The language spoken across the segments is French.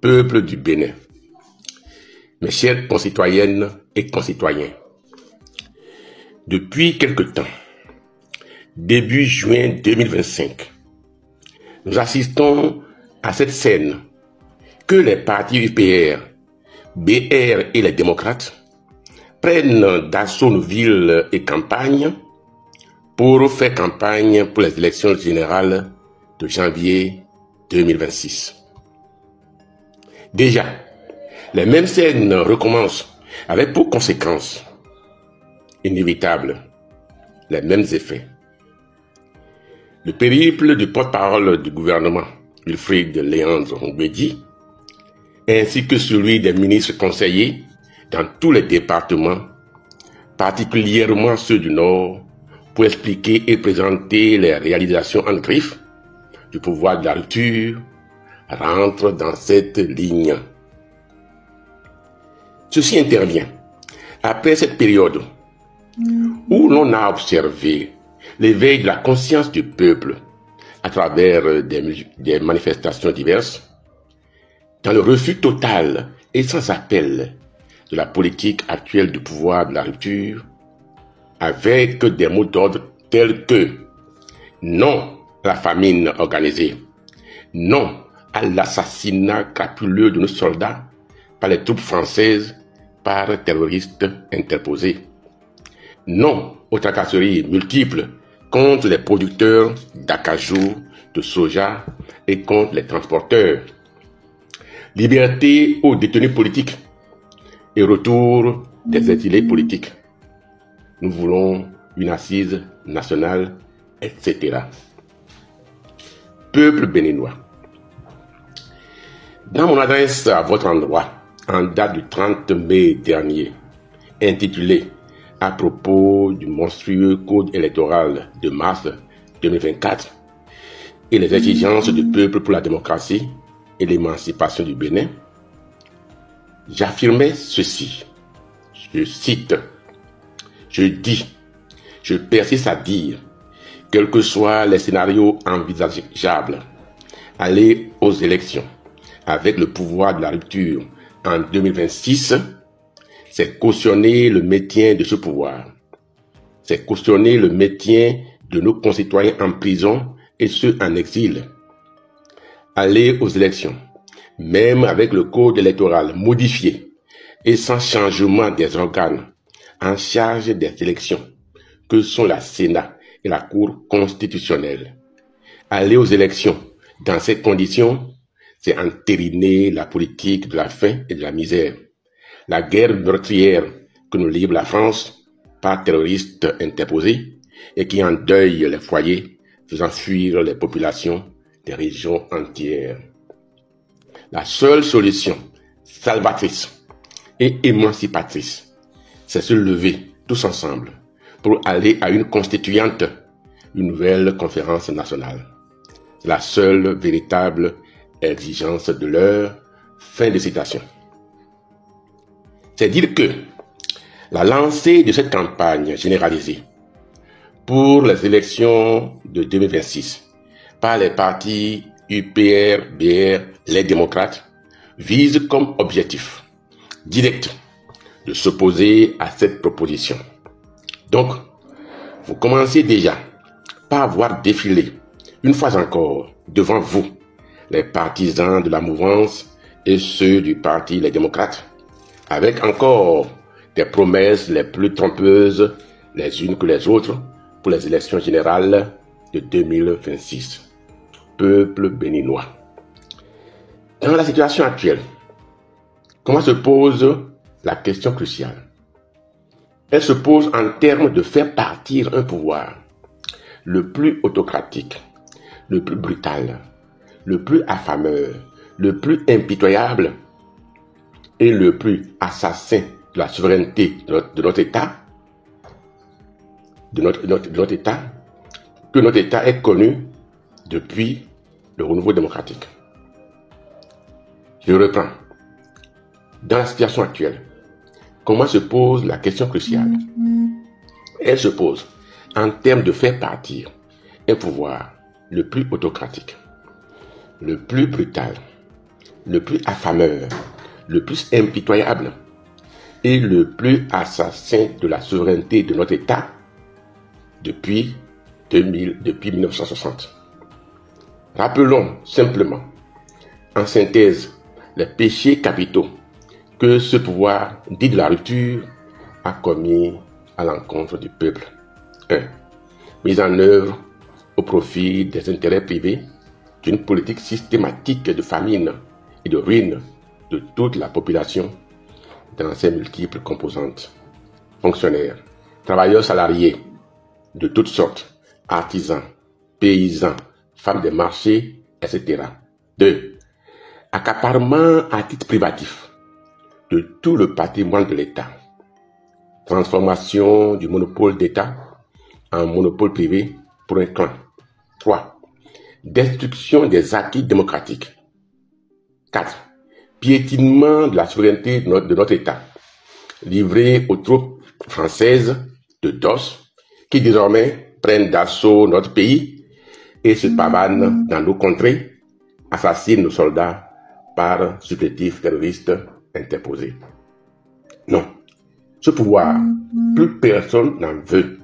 Peuple du Bénin, mes chères concitoyennes et concitoyens, depuis quelque temps, début juin 2025, nous assistons à cette scène que les partis UPR, BR et les démocrates prennent d'assaut nos villes et campagnes pour faire campagne pour les élections générales de janvier 2026. Déjà, les mêmes scènes recommencent avec pour conséquence inévitable les mêmes effets. Le périple du porte-parole du gouvernement, Wilfrid Léandre Ngwedi, ainsi que celui des ministres conseillers dans tous les départements, particulièrement ceux du Nord, pour expliquer et présenter les réalisations en griffe du pouvoir de la rupture, rentre dans cette ligne. Ceci intervient après cette période où l'on a observé l'éveil de la conscience du peuple à travers des manifestations diverses, dans le refus total et sans appel de la politique actuelle du pouvoir de la rupture, avec des mots d'ordre tels que non à la famine organisée, non à l'assassinat crapuleux de nos soldats par les troupes françaises par terroristes interposés, non aux tracasseries multiples contre les producteurs d'acajou, de soja et contre les transporteurs, liberté aux détenus politiques et retour des exilés politiques. Nous voulons une assise nationale, etc. Peuple béninois, dans mon adresse à votre endroit, en date du 30 mai dernier, intitulée « À propos du monstrueux code électoral de mars 2024 et les exigences du peuple pour la démocratie et l'émancipation du Bénin », j'affirmais ceci, je cite, « Je dis, je persiste à dire, quels que soient les scénarios envisageables, aller aux élections avec le pouvoir de la rupture en 2026, c'est cautionner le maintien de ce pouvoir. C'est cautionner le maintien de nos concitoyens en prison et ceux en exil. Aller aux élections, même avec le code électoral modifié et sans changement des organes en charge des élections, que sont la Sénat et la Cour constitutionnelle. Aller aux élections dans ces conditions, c'est entériner la politique de la faim et de la misère. La guerre meurtrière que nous livre la France par terroristes interposés et qui endeuille les foyers, faisant fuir les populations des régions entières. La seule solution salvatrice et émancipatrice, c'est se lever tous ensemble pour aller à une constituante, une nouvelle conférence nationale. C'est la seule véritable exigence de l'heure. Fin de citation. C'est dire que la lancée de cette campagne généralisée pour les élections de 2026 par les partis UPR, BR, les démocrates vise comme objectif direct de s'opposer à cette proposition. Donc, vous commencez déjà par voir défiler une fois encore devant vous les partisans de la mouvance et ceux du parti Les Démocrates, avec encore des promesses les plus trompeuses les unes que les autres pour les élections générales de 2026. Peuple béninois. Dans la situation actuelle, comment se pose la question cruciale? Elle se pose en termes de faire partir un pouvoir le plus autocratique, le plus brutal, le plus affameur, le plus impitoyable et le plus assassin de la souveraineté de notre État, que notre État est connu depuis le renouveau démocratique. Je reprends. Dans la situation actuelle, comment se pose la question cruciale? Elle se pose en termes de faire partir un pouvoir le plus autocratique, le plus brutal, le plus affameur, le plus impitoyable et le plus assassin de la souveraineté de notre État depuis 1960. Rappelons simplement, en synthèse, les péchés capitaux que ce pouvoir dit de la rupture a commis à l'encontre du peuple. 1. Mise en œuvre au profit des intérêts privés d'une politique systématique de famine et de ruine de toute la population dans ses multiples composantes. Fonctionnaires, travailleurs salariés de toutes sortes, artisans, paysans, femmes des marchés, etc. 2. Accaparement à titre privatif de tout le patrimoine de l'État. Transformation du monopole d'État en monopole privé pour un clan. 3. Destruction des acquis démocratiques. 4. Piétinement de la souveraineté de notre État, livré aux troupes françaises de DOS, qui désormais prennent d'assaut notre pays et se pavanent dans nos contrées, assassinent nos soldats par supplétifs terroristes interposés. Non, ce pouvoir, plus personne n'en veut.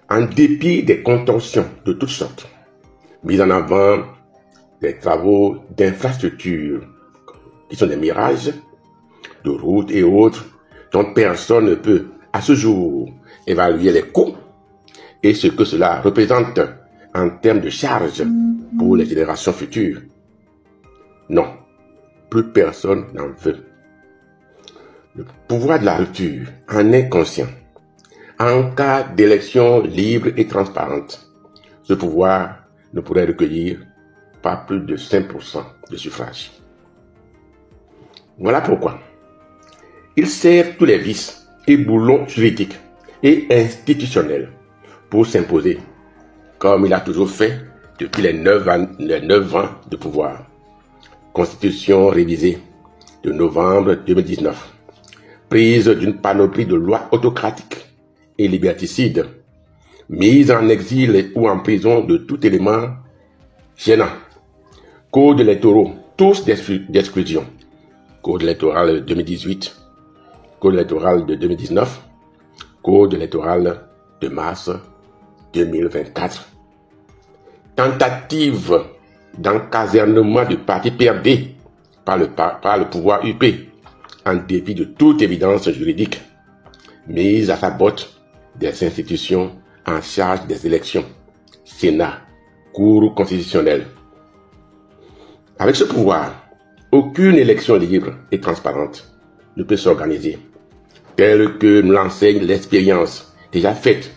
En dépit des contorsions de toutes sortes, mises en avant des travaux d'infrastructures qui sont des mirages, de routes et autres, dont personne ne peut à ce jour évaluer les coûts et ce que cela représente en termes de charges pour les générations futures. Non, plus personne n'en veut. Le pouvoir de la rupture en est conscient. En cas d'élection libre et transparente, ce pouvoir ne pourrait recueillir pas plus de 5% de suffrage. Voilà pourquoi il sert tous les vices et boulons juridiques et institutionnels pour s'imposer, comme il a toujours fait depuis les 9 ans de pouvoir. Constitution révisée de novembre 2019, prise d'une panoplie de lois autocratiques et liberticides, mise en exil ou en prison de tout élément gênant, codes électoraux, tous d'exclusion, code électoral 2018, code électoral de 2019, code électoral de mars 2024, tentative d'encasernement du parti PRD par le pouvoir UP, en dépit de toute évidence juridique, mise à sa botte des institutions en charge des élections, Sénat, Cour constitutionnelle. Avec ce pouvoir, aucune élection libre et transparente ne peut s'organiser, telle que nous l'enseigne l'expérience déjà faite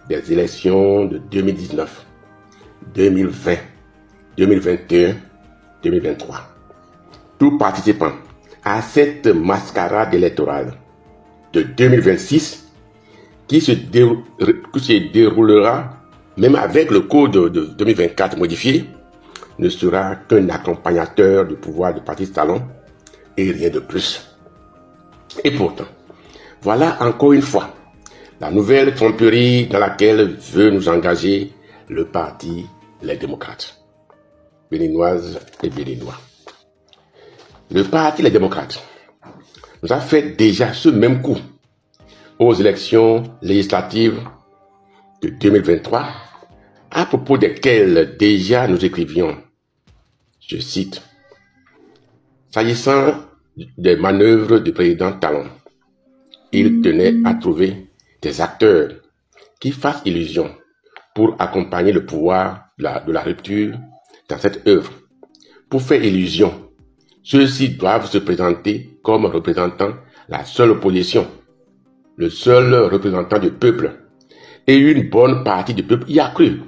des élections de 2019, 2020, 2021, 2023. Tout participant à cette mascarade électorale de 2026 qui se déroulera même avec le code de 2024 modifié, ne sera qu'un accompagnateur du pouvoir du parti Talon et rien de plus. Et pourtant, voilà encore une fois la nouvelle tromperie dans laquelle veut nous engager le parti Les Démocrates. Béninoises et Béninois. Le parti Les Démocrates nous a fait déjà ce même coup aux élections législatives de 2023, à propos desquelles déjà nous écrivions, je cite, s'agissant des manœuvres du président Talon, il tenait à trouver des acteurs qui fassent illusion pour accompagner le pouvoir de la rupture dans cette œuvre. Pour faire illusion, ceux-ci doivent se présenter comme représentant la seule opposition, le seul représentant du peuple, et une bonne partie du peuple y a cru.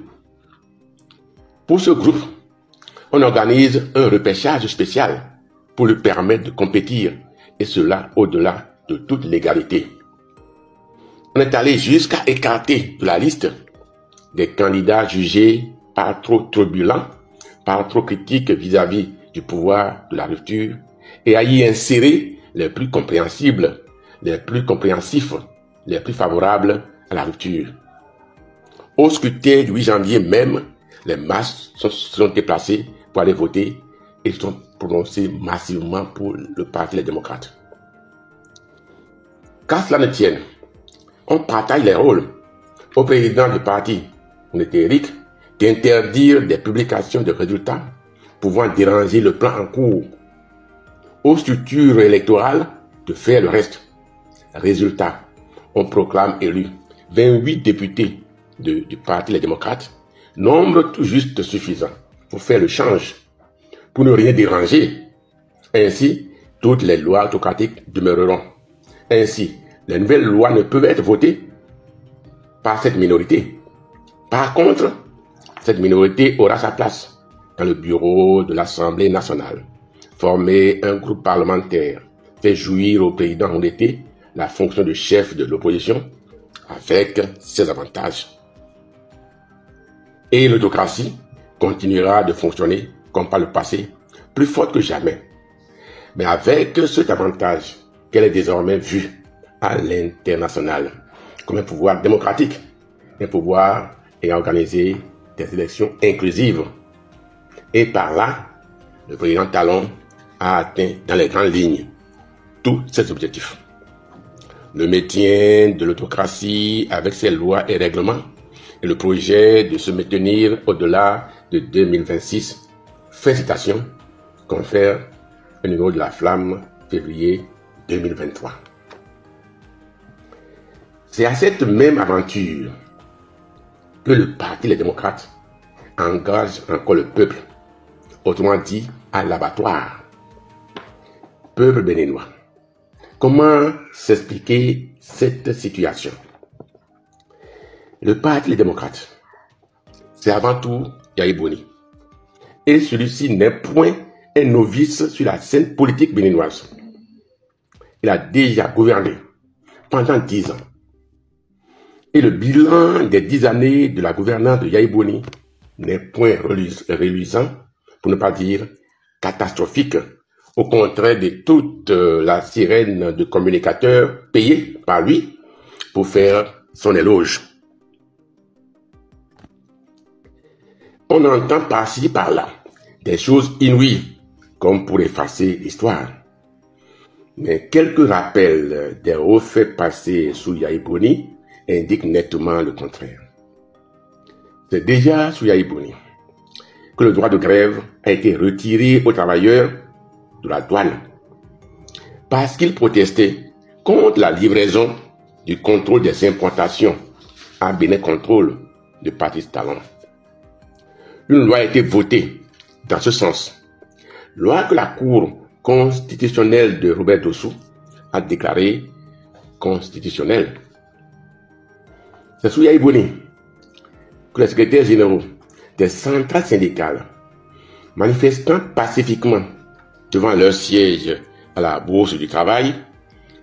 Pour ce groupe, on organise un repêchage spécial pour lui permettre de compétir, et cela au-delà de toute légalité. On est allé jusqu'à écarter de la liste des candidats jugés par trop turbulents, par trop critiques vis-à-vis du pouvoir de la rupture, et à y insérer les plus compréhensibles, les plus compréhensifs, les plus favorables à la rupture. Au scrutin du 8 janvier même, les masses se sont déplacées pour aller voter et se sont prononcés massivement pour le Parti Les Démocrates. Qu'à cela ne tienne, on partage les rôles. Au président du parti, on était Eric, d'interdire des publications de résultats pouvant déranger le plan en cours. Aux structures électorales, de faire le reste. Résultat, on proclame élu 28 députés du Parti Les Démocrates, nombre tout juste suffisant pour faire le change, pour ne rien déranger. Ainsi, toutes les lois autocratiques demeureront. Ainsi, les nouvelles lois ne peuvent être votées par cette minorité. Par contre, cette minorité aura sa place dans le bureau de l'Assemblée nationale. Former un groupe parlementaire fait jouir au président endetté la fonction de chef de l'opposition avec ses avantages. Et l'autocratie continuera de fonctionner comme par le passé, plus forte que jamais, mais avec cet avantage qu'elle est désormais vue à l'international comme un pouvoir démocratique, un pouvoir ayant organisé des élections inclusives. Et par là, le président Talon a atteint dans les grandes lignes tous ses objectifs. Le maintien de l'autocratie avec ses lois et règlements et le projet de se maintenir au-delà de 2026. Félicitations, confère le numéro de la Flamme, février 2023. C'est à cette même aventure que le Parti Les Démocrates engage encore le peuple, autrement dit à l'abattoir. Peuple béninois, comment s'expliquer cette situation? Le Parti Les Démocrates, c'est avant tout Yaya Boni. Et celui-ci n'est point un novice sur la scène politique béninoise. Il a déjà gouverné pendant 10 ans. Et le bilan des 10 années de la gouvernance de Yaya Boni n'est point reluisant, pour ne pas dire catastrophique, au contraire de toute la sirène de communicateurs payés par lui pour faire son éloge. On entend par-ci par-là des choses inouïes, comme pour effacer l'histoire. Mais quelques rappels des hauts faits passés sous Yaya Boni indiquent nettement le contraire. C'est déjà sous Yaya Boni que le droit de grève a été retiré aux travailleurs de la douane parce qu'ils protestaient contre la livraison du contrôle des importations à Bénin Contrôle de Patrice Talon. Une loi a été votée dans ce sens. Loi que la Cour constitutionnelle de Robert Dossou a déclarée constitutionnelle. C'est sous Yaya Boni que les secrétaires généraux des centrales syndicales, manifestant pacifiquement devant leur siège à la Bourse du Travail,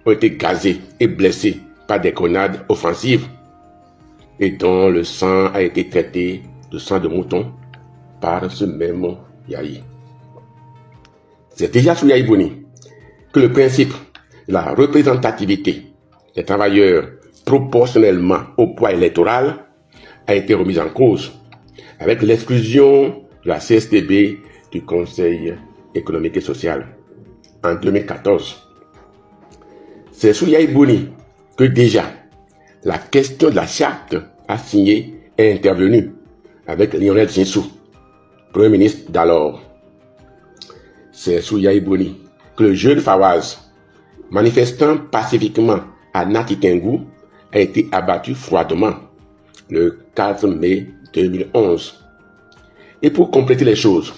ont été gazés et blessés par des grenades offensives et dont le sang a été traité de sang de mouton par ce même Yaya. C'est déjà sous Yaya Boni que le principe de la représentativité des travailleurs proportionnellement au poids électoral a été remis en cause avec l'exclusion de la CSTB du Conseil économique et social en 2014. C'est sous Yaya Boni que déjà la question de la charte assignée est intervenue avec Lionel Zinsou, Premier ministre d'alors. C'est sous Yaya Boni que le jeune Fawaz, manifestant pacifiquement à Nati-Kingou, a été abattu froidement le 4 mai 2011. Et pour compléter les choses,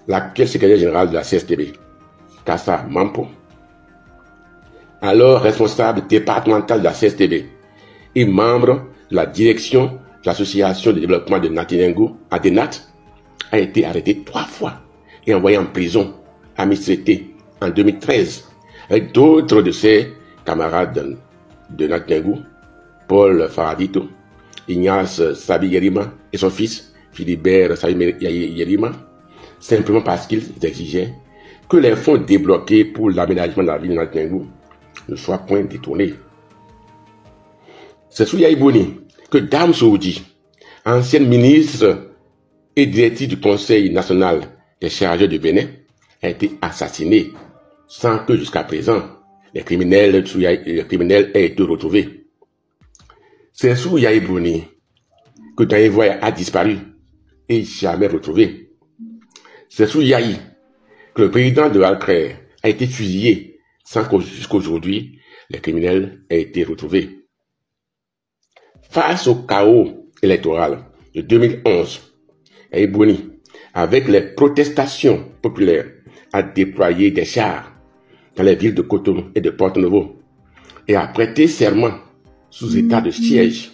l'actuel secrétaire général de la CSTB, Kassa Mampo, alors responsable départemental de la CSTB et membre de la direction de l'association de développement de Nati-Kingou, ADENAT, a été arrêté 3 fois et envoyé en prison à Missirete en 2013 avec d'autres de ses camarades de Nati-Kingou, Paul Faradito, Ignace Sabi Yerima et son fils Philibert Sabi Yerima, simplement parce qu'ils exigeaient que les fonds débloqués pour l'aménagement de la ville de Nati-Kingou ne soient point détournés. C'est sous Yaya Boni que Dame Soudi, ancienne ministre et directrice du Conseil national des chargeurs du Bénin, a été assassiné sans que jusqu'à présent les criminels aient été retrouvés. C'est sous Yahya Boni que Taïvoy a disparu et jamais retrouvé. C'est sous Yahya que le président de Alcré a été fusillé sans que jusqu'aujourd'hui les criminels aient été retrouvés. Face au chaos électoral de 2011, Yahya Boni, avec les protestations populaires, a déployé des chars dans les villes de Cotonou et de Porto-Novo et a prêté serment sous état de siège.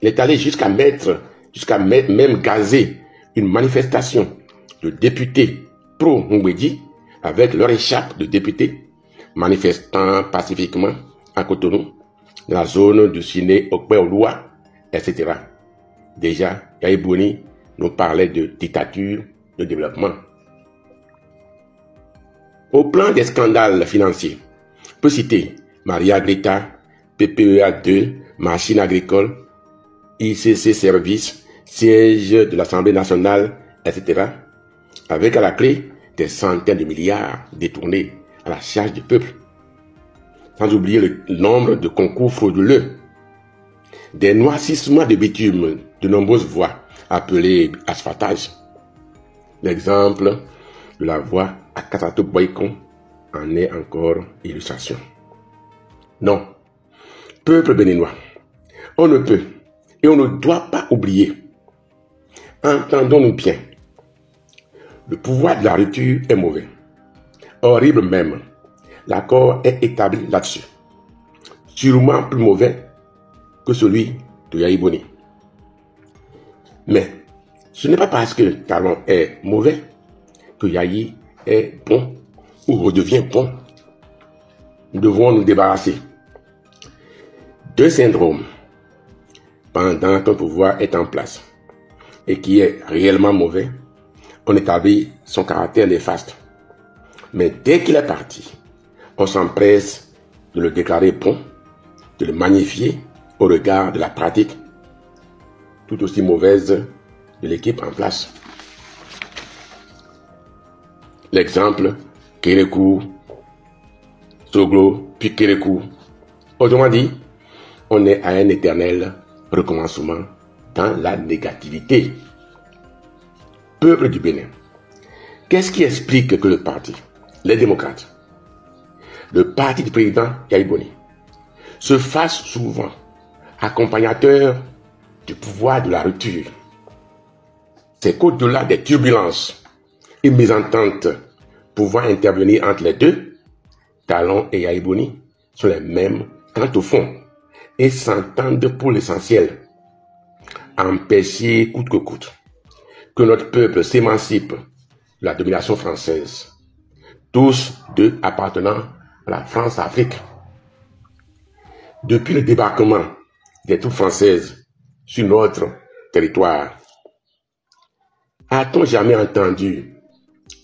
Il est allé jusqu'à même gazer une manifestation de députés pro-Mungwedi avec leur écharpe de députés manifestant pacifiquement à Cotonou, dans la zone du Ciné Okpe-Oloua, etc. Déjà, Yahya Boni nous parlait de dictature de développement. Au plan des scandales financiers, on peut citer Maria Greta, PPEA 2, Machine agricole, ICC Service, siège de l'Assemblée nationale, etc. Avec à la clé des centaines de milliards détournés à la charge du peuple. Sans oublier le nombre de concours frauduleux, des noircissements de bitume de nombreuses voies appelées asphaltage. L'exemple de la voie à Katato-Boycon en est encore illustration. Non, peuple béninois, on ne peut et on ne doit pas oublier. Entendons-nous bien. Le pouvoir de la rupture est mauvais. Horrible même. L'accord est établi là-dessus. Sûrement plus mauvais que celui de Yahya Boni. Mais ce n'est pas parce que Talon est mauvais que Yahya est bon ou redevient bon. Nous devons nous débarrasser de syndrome pendant qu'un pouvoir est en place et qui est réellement mauvais. On établit son caractère néfaste. Mais dès qu'il est parti, on s'empresse de le déclarer bon, de le magnifier au regard de la pratique tout aussi mauvaise de l'équipe en place. L'exemple, Kérékou, Soglo, puis Kérékou. Autrement dit, on est à un éternel recommencement dans la négativité. Peuple du Bénin, qu'est-ce qui explique que le parti, les démocrates, le parti du président Yahya Boni, se fasse souvent accompagnateur du pouvoir de la rupture? C'est qu'au-delà des turbulences et mésententes pouvant intervenir entre les deux, Talon et Yahya Boni sont les mêmes quant au fond et s'entendent pour l'essentiel. Empêcher coûte que coûte que notre peuple s'émancipe de la domination française, tous deux appartenant à la France-Afrique. Depuis le débarquement des troupes françaises sur notre territoire, a-t-on jamais entendu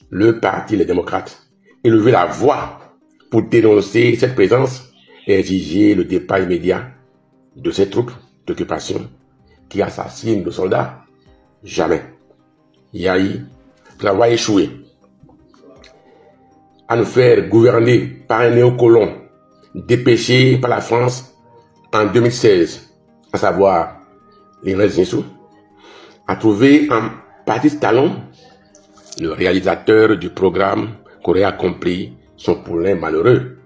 le parti Les Démocrates élever la voix pour dénoncer cette présence et exiger le départ immédiat de ces troupes d'occupation qui assassinent nos soldats? Jamais. Yahya, pour avoir échoué à nous faire gouverner par un néocolon dépêché par la France en 2016, à savoir Lionel Zinsou, a trouvé en Patrice Talon, le réalisateur du programme qu'aurait accompli son poulain malheureux,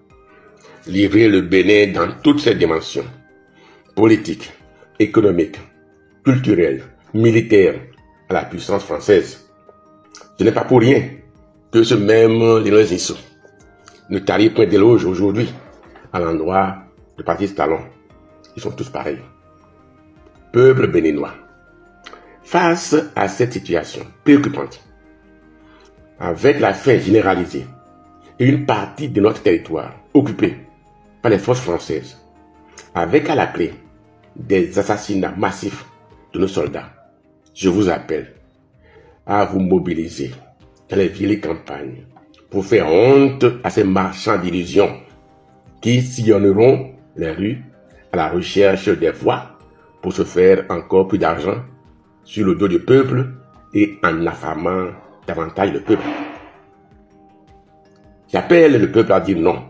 livrer le Bénin dans toutes ses dimensions, politiques, économiques, culturelles, militaires, à la puissance française. Ce n'est pas pour rien que ce même Lionel Zinsou ne tarit point d'éloge aujourd'hui à l'endroit de Patrice Talon. Ils sont tous pareils. Peuple béninois, face à cette situation préoccupante, avec la faim généralisée et une partie de notre territoire occupée par les forces françaises, avec à la clé des assassinats massifs de nos soldats, je vous appelle à vous mobiliser dans les villes et campagnes pour faire honte à ces marchands d'illusions qui sillonneront les rues à la recherche des voies pour se faire encore plus d'argent sur le dos du peuple et en affamant davantage le peuple. J'appelle le peuple à dire non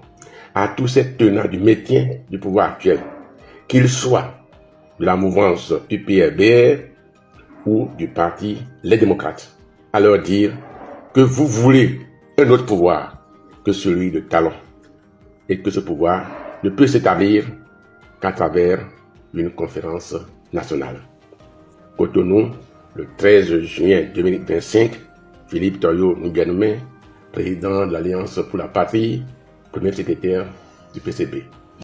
à tous ces tenants du maintien du pouvoir actuel, qu'ils soient de la mouvance UPRBR ou du parti Les Démocrates, à leur dire que vous voulez un autre pouvoir que celui de Talon et que ce pouvoir ne peut s'établir qu'à travers une conférence nationale. Cotonou, le 13 juin 2025, Philippe Toyo Nguyendomé, président de l'Alliance pour la Patrie, premier secrétaire du PCB.